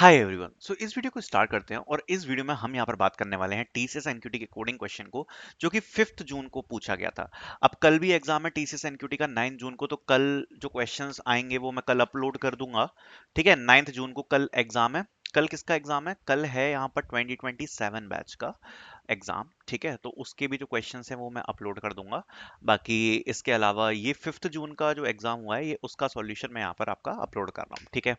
Hi everyone. इस video को start करते हैं और इस वीडियो में हम यहाँ पर बात करने वाले हैं टीसीएस एनक्यूटी के कोडिंग क्वेश्चन को, जो कि 5 जून को पूछा गया था। अब कल भी एग्जाम है टीसीएस एनक्यूटी का 9 जून को, तो कल जो क्वेश्चंस आएंगे वो मैं कल अपलोड कर दूंगा। ठीक है, 9 जून को कल एग्जाम है। कल किसका एग्जाम है? कल है यहाँ पर 2027 बैच का एग्जाम। ठीक है, तो उसके भी जो क्वेश्चंस हैं वो मैं अपलोड कर दूंगा। बाकी इसके अलावा ये 5 जून का जो एग्जाम हुआ है, ये उसका सॉल्यूशन मैं यहाँ पर आपका अपलोड कर रहा हूँ। ठीक है,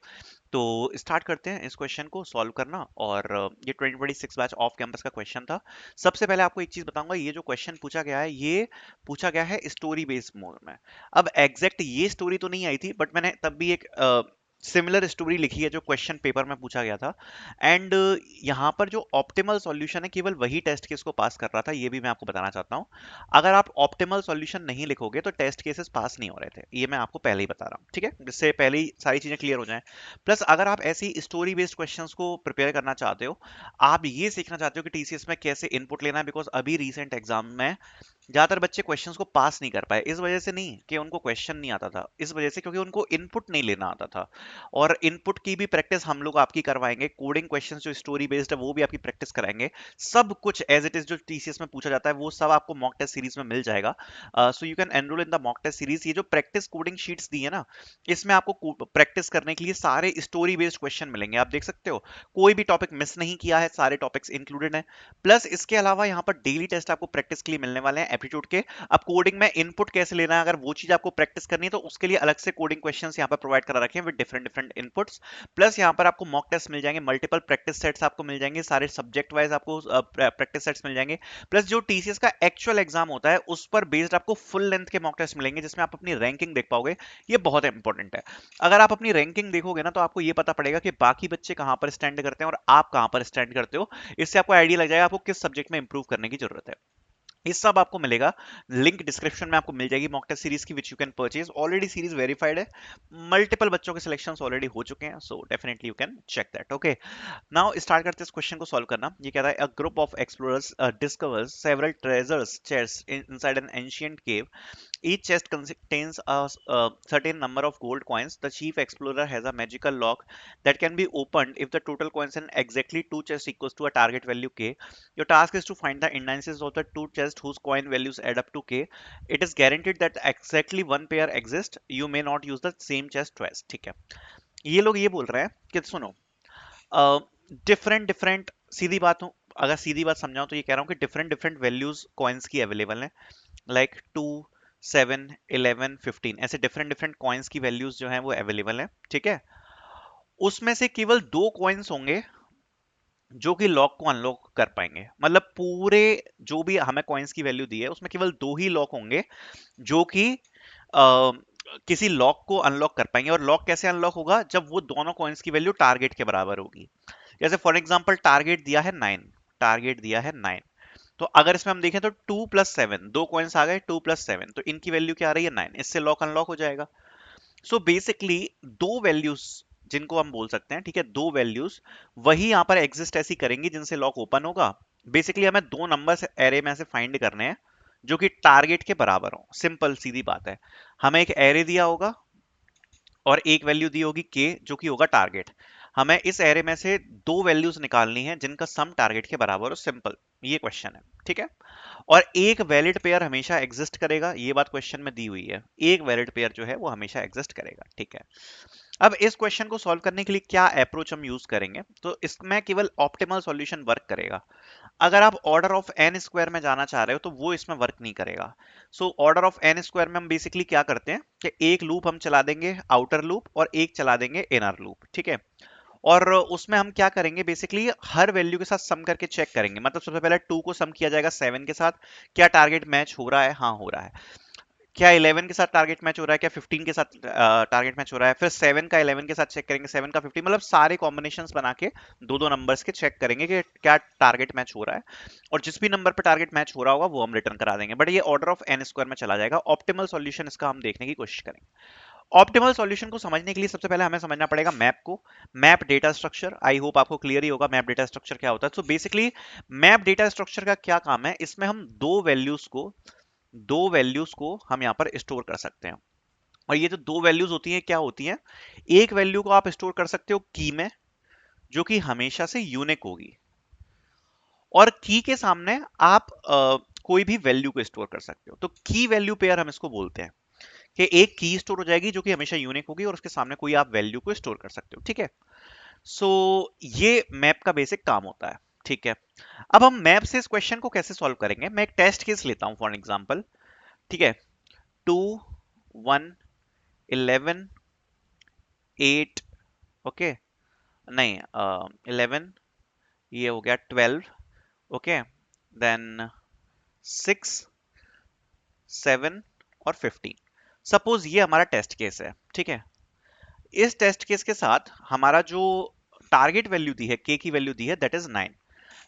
तो स्टार्ट करते हैं इस क्वेश्चन को सॉल्व करना। और ये 2026 बैच ऑफ कैंपस का क्वेश्चन था। सबसे पहले आपको एक चीज बताऊंगा, ये जो क्वेश्चन पूछा गया है ये पूछा गया है स्टोरी बेस्ड मोड में। अब एग्जैक्ट ये स्टोरी तो नहीं आई थी, बट मैंने तब भी एक सिमिलर स्टोरी लिखी है जो क्वेश्चन पेपर में पूछा गया था। एंड यहाँ पर जो ऑप्टिमल सॉल्यूशन है केवल वही टेस्ट केस को पास कर रहा था, ये भी मैं आपको बताना चाहता हूँ। अगर आप ऑप्टिमल सॉल्यूशन नहीं लिखोगे तो टेस्ट केसेस पास नहीं हो रहे थे, ये मैं आपको पहले ही बता रहा हूँ। ठीक है, जिससे पहले ही सारी चीजें क्लियर हो जाएं। प्लस अगर आप ऐसी स्टोरी बेस्ड क्वेश्चंस को प्रिपेयर करना चाहते हो, आप ये सीखना चाहते हो कि टीसीएस में कैसे इनपुट लेना है, बिकॉज अभी रीसेंट एग्जाम में ज्यादातर बच्चे क्वेश्चंस को पास नहीं कर पाए। इस वजह से नहीं कि उनको क्वेश्चन नहीं आता था, इस वजह से क्योंकि उनको इनपुट नहीं लेना आता था। और इनपुट की भी प्रैक्टिस हम लोग आपकी करवाएंगे, कोडिंग क्वेश्चंस जो स्टोरी बेस्ड है वो भी आपकी प्रैक्टिस कराएंगे। सब कुछ एज इट इज जो टीसीएस में पूछा जाता है वो सब आपको मॉक टेस्ट सीरीज में मिल जाएगा। So you can enroll in the mock test series. ये जो प्रैक्टिस कोडिंग शीट्स दी है ना, इसमें आपको प्रैक्टिस करने के लिए सारे स्टोरी बेस्ड क्वेश्चन मिलेंगे। आप देख सकते हो, कोई भी टॉपिक मिस नहीं किया है, सारे टॉपिक्स इंक्लूडेड हैं। प्लस इसके अलावा यहाँ पर डेली टेस्ट आपको प्रैक्टिस के लिए मिलने वाले हैं एप्टीट्यूड के। अब कोडिंग में इनपुट कैसे लेना है, अगर वो चीज आपको प्रैक्टिस करनी है तो उसके लिए अलग से कोडिंग क्वेश्चंस यहाँ पर प्रोवाइड करा रखे हैं with different different inputs. Plus यहाँ पर आपको मॉक टेस्ट मिल जाएंगे, मल्टीपल प्रैक्टिस सेट्स आपको मिल जाएंगे, सारे सब्जेक्ट वाइज आपको प्रैक्टिस सेट्स मिल जाएंगे। प्लस जो टीसीएस का एक्चुअल एग्जाम होता है उस पर बेस्ड आपको फुल लेंथ के मॉक टेस्ट मिलेंगे, जिसमें आप अपनी रैंकिंग देख पाओगे। ये बहुत इंपॉर्टेंट है। अगर आप अपनी रैंकिंग देखोगे ना तो आपको ये पता पड़ेगा कि बाकी बच्चे कहाँ पर स्टैंड करते हैं और आप कहाँ पर स्टैंड करते हो। इससे आपको आइडिया लग जाएगा आपको किस सब्जेक्ट में इंप्रूव करने की जरूरत है। ये सब आपको मिलेगा। लिंक डिस्क्रिप्शन में आपको मिल जाएगी मॉक टेस्ट सीरीज की, which you can purchase. Already series verified है, मल्टीपल बच्चों के सिलेक्शंस ऑलरेडी हो चुके हैं, so definitely you can check that. Okay, now start करते हैं इस क्वेश्चन को सॉल्व करना। ये कहता है a group of explorers discovers several treasures chest inside N ancient cave. Each chest contains a certain number of gold coins. The chief explorer has a magical lock that can be opened if the total coins in exactly two chests equals to a target value k. Your task is to find the indices of the two chests whose coin values add up to k. It is guaranteed that exactly one pair exists. You may not use the same chest twice. ठीक है, ये लोग ये बोल रहे हैं कि सुनो, डिफरेंट डिफरेंट, सीधी बात हो, अगर सीधी बात समझाऊं तो ये कह रहा हूँ कि डिफरेंट डिफरेंट वैल्यूज कॉइन्स की अवेलेबल हैं। लाइक 2, 7, 11, 15, ऐसे डिफरेंट डिफरेंट कॉइन्स की वैल्यूज जो हैं वो अवेलेबल हैं। ठीक है, उसमें से केवल दो कॉइन्स होंगे जो कि लॉक को अनलॉक कर पाएंगे। मतलब पूरे जो भी हमें कॉइन्स की वैल्यू दी है उसमें केवल दो ही लॉक होंगे जो कि किसी लॉक को अनलॉक कर पाएंगे। और लॉक कैसे अनलॉक होगा? जब वो दोनों कॉइन्स की वैल्यू टारगेट के बराबर होगी। जैसे फॉर एग्जांपल टारगेट दिया है 9, टारगेट दिया है 9, तो अगर इसमें हम देखें तो 2 + 7, दो कॉइन्स आ गए 2 + 7, तो इनकी वैल्यू क्या आ रही है? 9। इससे लॉक अनलॉक हो जाएगा। सो बेसिकली दो वैल्यूज जिनको हम बोल सकते हैं, ठीक है, दो वैल्यूज वही यहां पर एग्जिस्ट ऐसी करेंगी जिनसे लॉक ओपन होगा। बेसिकली हमें दो नंबर्स एरे में से फाइंड करने हैं जो कि टारगेट के बराबर हो। सिंपल सीधी बात है, हमें एक एरे दिया होगा और एक वैल्यू दी होगी के जो कि होगा टारगेट। हमें इस एरे में से दो वैल्यूज निकालनी है जिनका सम टारगेट के बराबर हो। सिंपल ये क्वेश्चन है। ठीक है, और एक वैलिड पेयर हमेशा एग्जिस्ट करेगा, ये बात क्वेश्चन में दी हुई है। एक वैलिड पेयर जो है वो हमेशा एग्जिस्ट करेगा। ठीक है, अब इस क्वेश्चन को सॉल्व करने के लिए क्या अप्रोच हम यूज करेंगे, तो इसमें केवल ऑप्टिमल सॉल्यूशन वर्क करेगा। अगर आप ऑर्डर ऑफ एन स्क्वायर में जाना चाह रहे हो तो वो इसमें वर्क नहीं करेगा। So order of N square में हम बेसिकली क्या करते हैं कि एक लूप हम चला देंगे आउटर लूप और एक चला देंगे इनर लूप। ठीक है, और उसमें हम क्या करेंगे, बेसिकली हर वैल्यू के साथ सम करके चेक करेंगे। मतलब सबसे पहले 2 को सम किया जाएगा 7 के साथ, क्या टारगेट मैच हो रहा है? हाँ हो रहा है। क्या 11 के साथ टारगेट मैच हो रहा है? क्या 15 के साथ टारगेट मैच हो रहा है? फिर 7 का 11 के साथ चेक करेंगे, 7 का 15, मतलब सारे कॉम्बिनेशंस बना के दो दो नंबर्स के चेक करेंगे कि क्या टारगेट मैच हो रहा है। और जिस भी नंबर पे टारगेट मैच हो रहा होगा वो हम रिटर्न करा देंगे। बट ये ऑर्डर ऑफ एन स्क्वायर में चला जाएगा। ऑप्टिमल सॉल्यूशन इसका हम देखने की कोशिश करेंगे। ऑप्टिमल सॉल्यूशन को समझने के लिए सबसे पहले हमें समझना पड़ेगा मैप को। Map data structure, I hope आपको क्लियर ही होगा मैप डेटा स्ट्रक्चर क्या होता है। So basically map data structure का क्या काम है, इसमें हम दो वैल्यूज को हम यहाँ पर स्टोर कर सकते हैं। और ये जो दो वैल्यूज होती हैं क्या होती हैं? एक वैल्यू को आप स्टोर कर सकते हो की में, जो कि हमेशा से यूनिक होगी, और की के सामने आप कोई भी वैल्यू को स्टोर कर सकते हो। तो की वैल्यू पेयर हम इसको बोलते हैं कि एक की स्टोर हो जाएगी जो कि हमेशा यूनिक होगी और उसके सामने कोई आप वैल्यू को स्टोर कर सकते हो, ठीक है। सो ये मैप का बेसिक काम होता है, ठीक है। अब हम मैप से इस क्वेश्चन को कैसे सॉल्व करेंगे, मैं एक टेस्ट केस लेता हूं फॉर एग्जांपल, ठीक है। 2 1 11 8, ओके, नहीं 11, ये हो गया 12, ओके, देन 6 7 और 15। सपोज ये हमारा टेस्ट केस है, ठीक है। इस टेस्ट केस के साथ हमारा जो टारगेट वैल्यू दी है, के की वैल्यू दी है, दैट इज 9।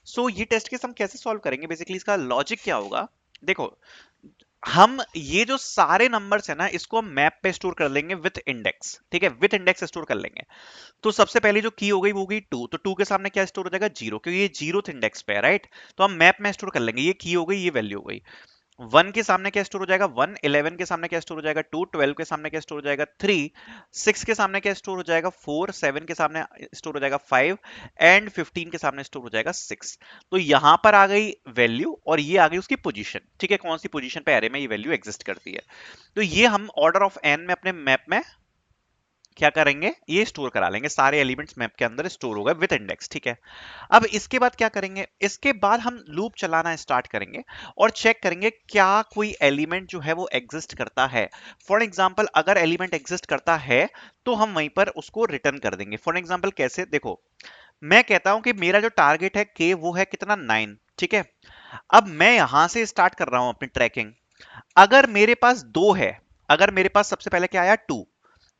सो ये टेस्ट केस हम कैसे सॉल्व करेंगे, बेसिकली इसका लॉजिक क्या होगा, देखो, हम ये जो सारे नंबर्स है ना, इसको हम मैप पे स्टोर कर लेंगे विथ इंडेक्स, ठीक है, विथ इंडेक्स स्टोर कर लेंगे। तो सबसे पहली जो की हो गई वो हो गई 2, तो 2 के सामने क्या स्टोर हो जाएगा, 0, क्योंकि ये 0th इंडेक्स पे है, राइट। तो हम मैप में स्टोर कर लेंगे, ये की हो गई, ये वैल्यू हो गई। 1 के सामने क्या स्टोर हो जाएगा 1, 11 के सामने क्या स्टोर हो जाएगा 2, 12 के सामने क्या स्टोर हो जाएगा 3, 6 के सामने क्या स्टोर हो जाएगा 4, 7 के सामने स्टोर हो जाएगा 5 एंड 15 के सामने स्टोर हो जाएगा 6। तो यहां पर आ गई वैल्यू और ये आ गई उसकी पोजीशन, ठीक है, कौन सी पोजीशन पे एरे में ये वैल्यू एग्जिस्ट करती है। तो ये हम ऑर्डर ऑफ एन में अपने मैप में क्या करेंगे, ये स्टोर करा लेंगे, सारे एलिमेंट्स मैप के अंदर स्टोर हो गए विद इंडेक्स, ठीक है। अब इसके बाद क्या करेंगे, इसके बाद हम लूप चलाना स्टार्ट करेंगे और चेक करेंगे क्या कोई एलिमेंट जो है वो एग्जिस्ट करता है। फॉर एग्जांपल अगर एलिमेंट एग्जिस्ट करता है तो हम वहीं पर उसको रिटर्न कर देंगे। फॉर एग्जांपल कैसे, देखो, मैं कहता हूं कि मेरा जो टारगेट है के वो है कितना 9, ठीक है। अब मैं यहां से स्टार्ट कर रहा हूं अपनी ट्रैकिंग। अगर मेरे पास 2 है, अगर मेरे पास सबसे पहले क्या आया 2,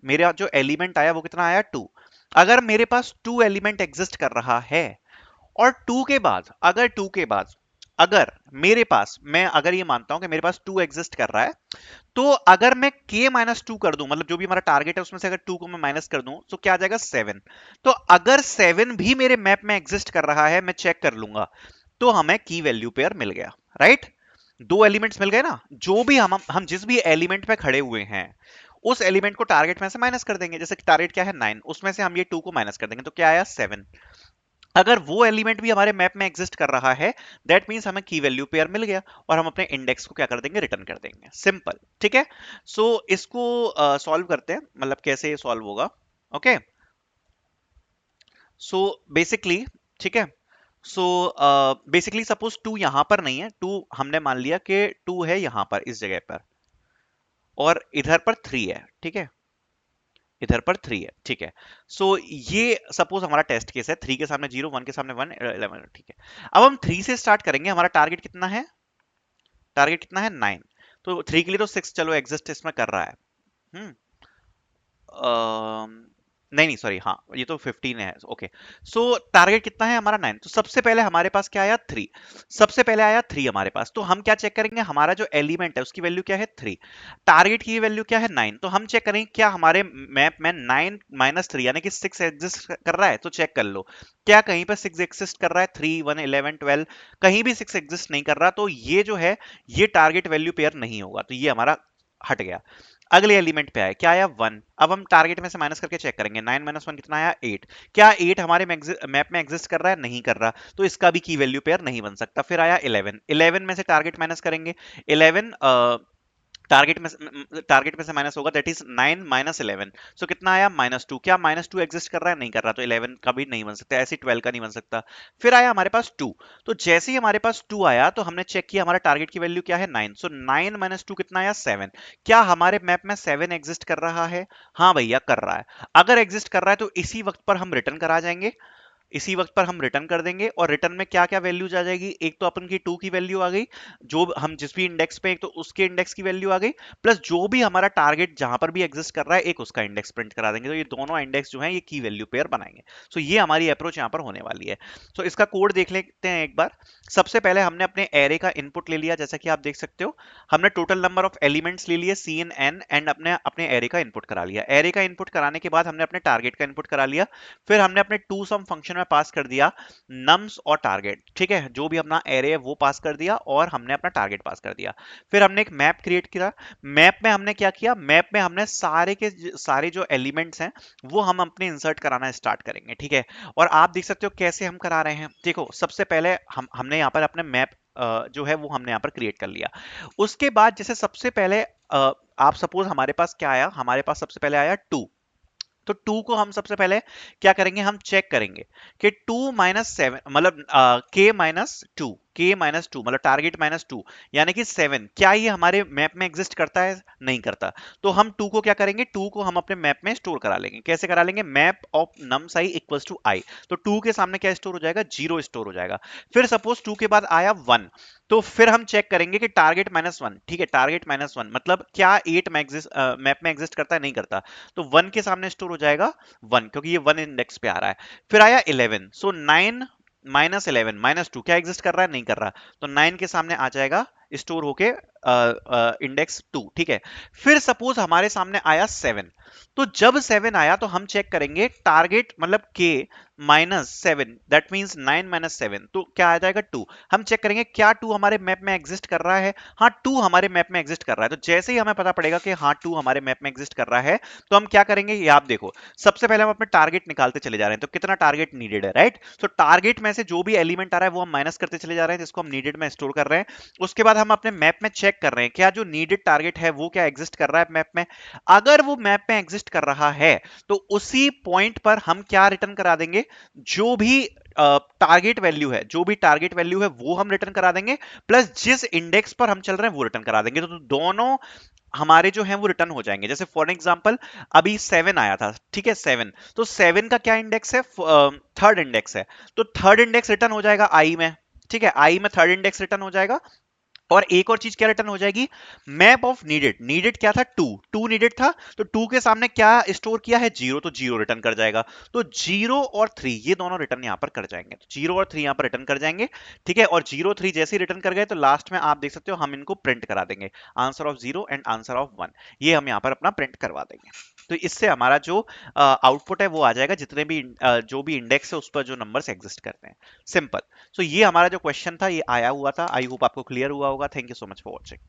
मेरा जो एलिमेंट आया वो कितना आया 2। अगर मेरे पास 2 एलिमेंट एग्जिस्ट कर रहा है और 2 के बाद, अगर 2 के बाद अगर मेरे पास, मैं अगर ये मानता हूं कि मेरे पास 2 एग्जिस्ट कर रहा है, तो अगर मैं k माइनस 2 कर दूं, मतलब जो भी हमारा टारगेट है उसमें से अगर 2 को मैं माइनस कर दूं तो क्या आ जाएगा 7। तो अगर 7 भी मेरे मैप में एग्जिस्ट कर रहा है, मैं चेक कर लूंगा, तो हमें की वैल्यू पेयर मिल गया, राइट। दो एलिमेंट्स मिल गए ना, जो भी हम जिस भी एलिमेंट पे खड़े हुए हैं उस एलिमेंट को टारगेट में से माइनस कर देंगे। जैसे टारगेट क्या है 9, उसमें से हम ये 2 को माइनस कर देंगे तो क्या आया 7। अगर वो एलिमेंट भी हमारे मैप में एग्जिस्ट कर रहा है, दैट मींस हमें की वैल्यू पेयर मिल गया और हम अपने इंडेक्स को क्या कर देंगे, रिटर्न कर देंगे, सिंपल, ठीक है। सो इसको सॉल्व करते हैं, मतलब कैसे ये सॉल्व होगा, ओके। सो बेसिकली, ठीक है, सो बेसिकली सपोज 2 यहां पर नहीं है, 2 हमने मान लिया कि 2 है यहां पर इस जगह पर और इधर पर 3 है, ठीक है, इधर पर 3 है, ठीक है। सो ये सपोज हमारा टेस्ट केस है, 3 के सामने 0, 1 के सामने 1, 11, ठीक है। अब हम 3 से स्टार्ट करेंगे, हमारा टारगेट कितना है, टारगेट कितना है 9। तो 3 के लिए तो 6 चलो एग्जिस्ट इसमें कर रहा है। हम्म नहीं नहीं सॉरी, हाँ ये तो 15 है, ओके। सो टारगेट कितना है हमारा 9, तो सबसे पहले हमारे पास क्या आया 3, सबसे पहले आया 3 हमारे पास। तो हम क्या चेक करेंगे, हमारा जो एलिमेंट है उसकी वैल्यू क्या है 3, टारगेट की वैल्यू क्या है 9, तो हम चेक करेंगे क्या हमारे मैप में 9 माइनस 3 यानी कि 6 एग्जिस्ट कर रहा है। तो चेक कर लो क्या कहीं पर 6 एग्जिस्ट कर रहा है, 3 1 11 12 कहीं भी 6 एग्जिस्ट नहीं कर रहा, तो ये जो है ये टारगेट वैल्यू पेयर नहीं होगा, तो ये हमारा हट गया। अगले एलिमेंट पे आया, क्या आया 1, अब हम टारगेट में से माइनस करके चेक करेंगे, 9 माइनस 1 कितना आया 8, क्या 8 हमारे मैप में एग्जिस्ट कर रहा है, नहीं कर रहा, तो इसका भी की वैल्यू पेयर नहीं बन सकता। फिर आया 11, 11 में से टारगेट माइनस करेंगे, 11 टारगेट में से माइनस होगा, दैट इज 9 माइनस 11, सो कितना आया -2, क्या -2 एग्जिस्ट कर रहा है, नहीं कर रहा, तो 11 का भी नहीं बन सकता, ऐसे 12 का नहीं बन सकता। फिर आया हमारे पास 2, तो जैसे ही हमारे पास 2 आया तो हमने चेक किया हमारा टारगेट की वैल्यू क्या है 9, सो 9 माइनस 2 कितना आया 7, क्या हमारे मैप में 7 एग्जिस्ट कर रहा है, हाँ भैया कर रहा है। अगर एग्जिस्ट कर रहा है तो इसी वक्त पर हम रिटर्न करा जाएंगे, इसी वक्त पर हम रिटर्न कर देंगे, और रिटर्न में क्या क्या वैल्यूज आ जाएगी, एक तो अपन की 2 की वैल्यू आ गई, जो हम जिस भी इंडेक्स पे, एक तो उसके इंडेक्स की वैल्यू आ गई, प्लस जो भी हमारा टारगेट जहां पर भी एग्जिस्ट कर रहा है एक उसका इंडेक्स प्रिंट करा देंगे, तो ये दोनों इंडेक्स जो है ये की वैल्यू पेयर बनाएंगे। सो ये हमारी अप्रोच यहाँ पर होने वाली है। सो इसका कोड देख लेते हैं एक बार। सबसे पहले हमने अपने एरे का इनपुट ले लिया, जैसा कि आप देख सकते हो, हमने टोटल नंबर ऑफ एलिमेंट्स ले लिए सी इन एन एंड अपने अपने एरे का इनपुट करा लिया। एरे का इनपुट कराने के बाद हमने अपने टारगेट का इनपुट करा लिया, फिर हमने अपने टू सम फंक्शन क्वेश्चन में पास कर दिया नम्स और टारगेट, ठीक है, जो भी अपना एरे है वो पास कर दिया और हमने अपना टारगेट पास कर दिया। फिर हमने एक मैप क्रिएट किया। मैप में हमने क्या किया, मैप में हमने सारे के सारे जो एलिमेंट्स हैं वो हम अपने इंसर्ट कराना स्टार्ट करेंगे, ठीक है। और आप देख सकते हो कैसे हम करा रहे हैं। देखो सबसे पहले हमने यहाँ पर अपने मैप जो है वो हमने यहाँ पर क्रिएट कर लिया। उसके बाद जैसे सबसे पहले आप सपोज हमारे पास क्या आया, हमारे पास सबसे पहले आया 2। तो 2 को हम सबसे पहले क्या करेंगे, हम चेक करेंगे कि 2 माइनस 7 मतलब के माइनस टू मतलब टारगेट माइनस टू यानी कि 7, क्या ये हमारे मैप में एग्जिस्ट करता है, नहीं करता। तो हम 2 को क्या करेंगे, 2 को हम अपने मैप में स्टोर करा लेंगे। कैसे करा लेंगे, map of nums I equals to I. तो 2 के सामने क्या स्टोर हो जाएगा, 0 स्टोर हो जाएगा। फिर सपोज 2 के बाद आया 1, तो फिर हम चेक करेंगे कि टारगेट -1, ठीक है, टारगेट -1 मतलब क्या 8 मैप में एग्जिस्ट करता है, नहीं करता। तो 1 के सामने स्टोर हो जाएगा 1, क्योंकि ये 1 इंडेक्स पे आ रहा है। फिर आया 11, सो 9 -11 -2 क्या एग्जिस्ट कर रहा है, नहीं कर रहा। तो 9 के सामने आ जाएगा स्टोर होके इंडेक्स 2, ठीक है। फिर सपोज हमारे सामने आया 7, तो जब 7 आया तो हम चेक करेंगे टारगेट मतलब के -7 दैट मींस 9 -7, तो क्या आ जाएगा 2। हम चेक करेंगे क्या 2 हमारे मैप में एग्जिस्ट कर रहा है, हाँ 2 हमारे मैप में एग्जिस्ट कर रहा है। तो जैसे ही हमें पता पड़ेगा कि हाँ 2 हमारे मैप में एग्जिस्ट कर रहा है, तो हम क्या करेंगे, ये आप देखो। सबसे पहले हम अपने टारगेट निकालते चले जा रहे हैं, तो कितना टारगेट नीडेड है, राइट। तो टारगेट में से जो भी एलिमेंट आ रहा है वो हम माइनस करते चले जा रहे हैं, जिसको हम नीडेड में स्टोर कर रहे हैं। उसके बाद हम अपने मैप में चेक कर रहे हैं क्या जो नीडेड टारगेट है वो क्या एग्जिस्ट कर रहा है मैप में। अगर वो मैप में एग्जिस्ट कर रहा है तो उसी पॉइंट पर हम क्या रिटर्न करा देंगे, जो भी टारगेट वैल्यू है, जो भी टारगेट वैल्यू है वो हम रिटर्न करा देंगे, प्लस जिस इंडेक्स पर हम चल रहे हैं वो रिटर्न करा देंगे। तो दोनों हमारे जो हैं वो रिटर्न हो जाएंगे। जैसे फॉर एग्जांपल अभी 7 आया था, ठीक है, 7, तो 7 का क्या इंडेक्स है, थर्ड इंडेक्स है। तो थर्ड इंडेक्स रिटर्न हो जाएगा आई में, ठीक है, आई में थर्ड इंडेक्स रिटर्न हो जाएगा। और एक और चीज क्या रिटर्न हो जाएगी, मैप ऑफ नीडेड। नीडेड क्या था, 2, 2 नीडेड था, तो 2 के सामने क्या स्टोर किया है, 0, तो 0 रिटर्न कर जाएगा। तो 0 और 3 ये दोनों रिटर्न यहां पर कर जाएंगे, तो 0 और 3 यहां पर रिटर्न कर जाएंगे, ठीक है। और 0 3 जैसे ही रिटर्न कर गए तो लास्ट में आप देख सकते हो हम इनको प्रिंट करा देंगे, answer of 0 and answer of 1, ये हम यहां पर अपना प्रिंट करवा देंगे। तो इससे हमारा जो आउटपुट है वो आ जाएगा, जितने भी जो भी इंडेक्स है उस पर जो नंबर्स एग्जिस्ट करते हैं, सिंपल। सो ये हमारा जो क्वेश्चन था ये आया हुआ था। आई होप आपको क्लियर हुआ होगा। Thank you so much for watching.